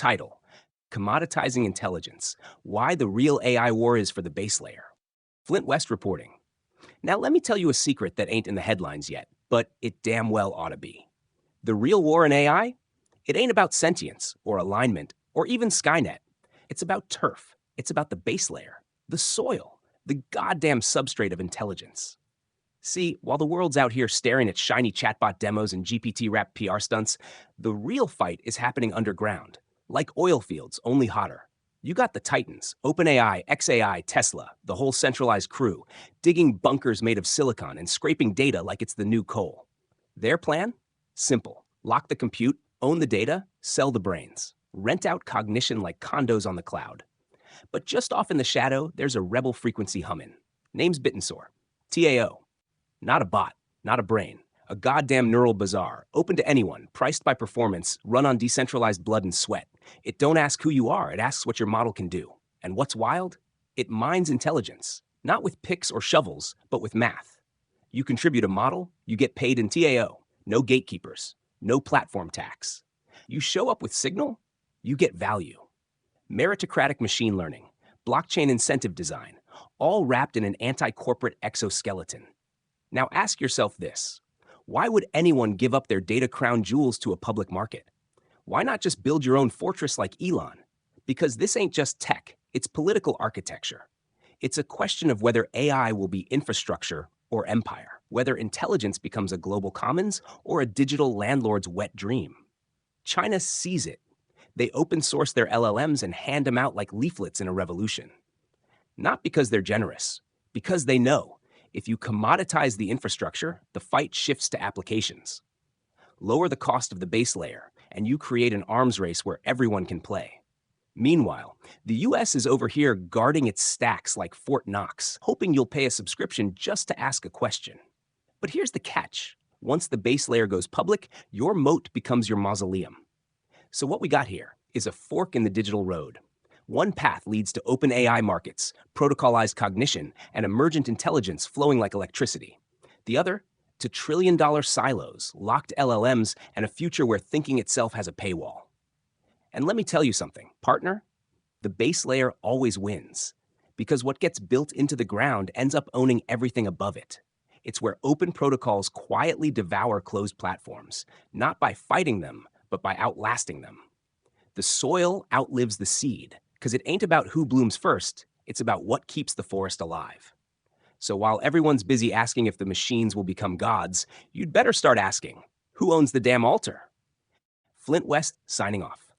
Title: Commoditizing Intelligence: Why the Real AI War is for the Base Layer. Flint West reporting. Now, let me tell you a secret that ain't in the headlines yet, but it damn well ought to be. The real war in AI? It ain't about sentience or alignment or even Skynet. It's about turf. It's about the base layer, the soil, the goddamn substrate of intelligence. See, while the world's out here staring at shiny chatbot demos and GPT-wrapped PR stunts, the real fight is happening underground, like oil fields, only hotter. You got the titans, OpenAI, xAI, Tesla, the whole centralized crew, digging bunkers made of silicon and scraping data like it's the new coal. Their plan? Simple. Lock the compute, own the data, sell the brains. Rent out cognition like condos on the cloud. But just off in the shadow, there's a rebel frequency humming. Name's Bittensor. TAO. Not a bot, not a brain. A goddamn neural bazaar, open to anyone, priced by performance, run on decentralized blood and sweat. It don't ask who you are, it asks what your model can do. And what's wild? It mines intelligence, not with picks or shovels, but with math. You contribute a model, you get paid in TAO. No gatekeepers, no platform tax. You show up with signal, you get value. Meritocratic machine learning, blockchain incentive design, all wrapped in an anti-corporate exoskeleton. Now ask yourself this. Why would anyone give up their data crown jewels to a public market? Why not just build your own fortress like Elon? Because this ain't just tech, it's political architecture. It's a question of whether AI will be infrastructure or empire, whether intelligence becomes a global commons or a digital landlord's wet dream. China sees it. They open source their LLMs and hand them out like leaflets in a revolution. Not because they're generous, because they know if you commoditize the infrastructure, the fight shifts to applications. Lower the cost of the base layer, and you create an arms race where everyone can play. Meanwhile, the US is over here guarding its stacks like Fort Knox, hoping you'll pay a subscription just to ask a question. But here's the catch. Once the base layer goes public, your moat becomes your mausoleum. So what we got here is a fork in the digital road. One path leads to open AI markets, protocolized cognition, and emergent intelligence flowing like electricity. The other, to trillion-dollar silos, locked LLMs, and a future where thinking itself has a paywall. And let me tell you something, partner, the base layer always wins, because what gets built into the ground ends up owning everything above it. It's where open protocols quietly devour closed platforms, not by fighting them, but by outlasting them. The soil outlives the seed, because it ain't about who blooms first, it's about what keeps the forest alive. So while everyone's busy asking if the machines will become gods, you'd better start asking, who owns the damn altar? Flint West signing off.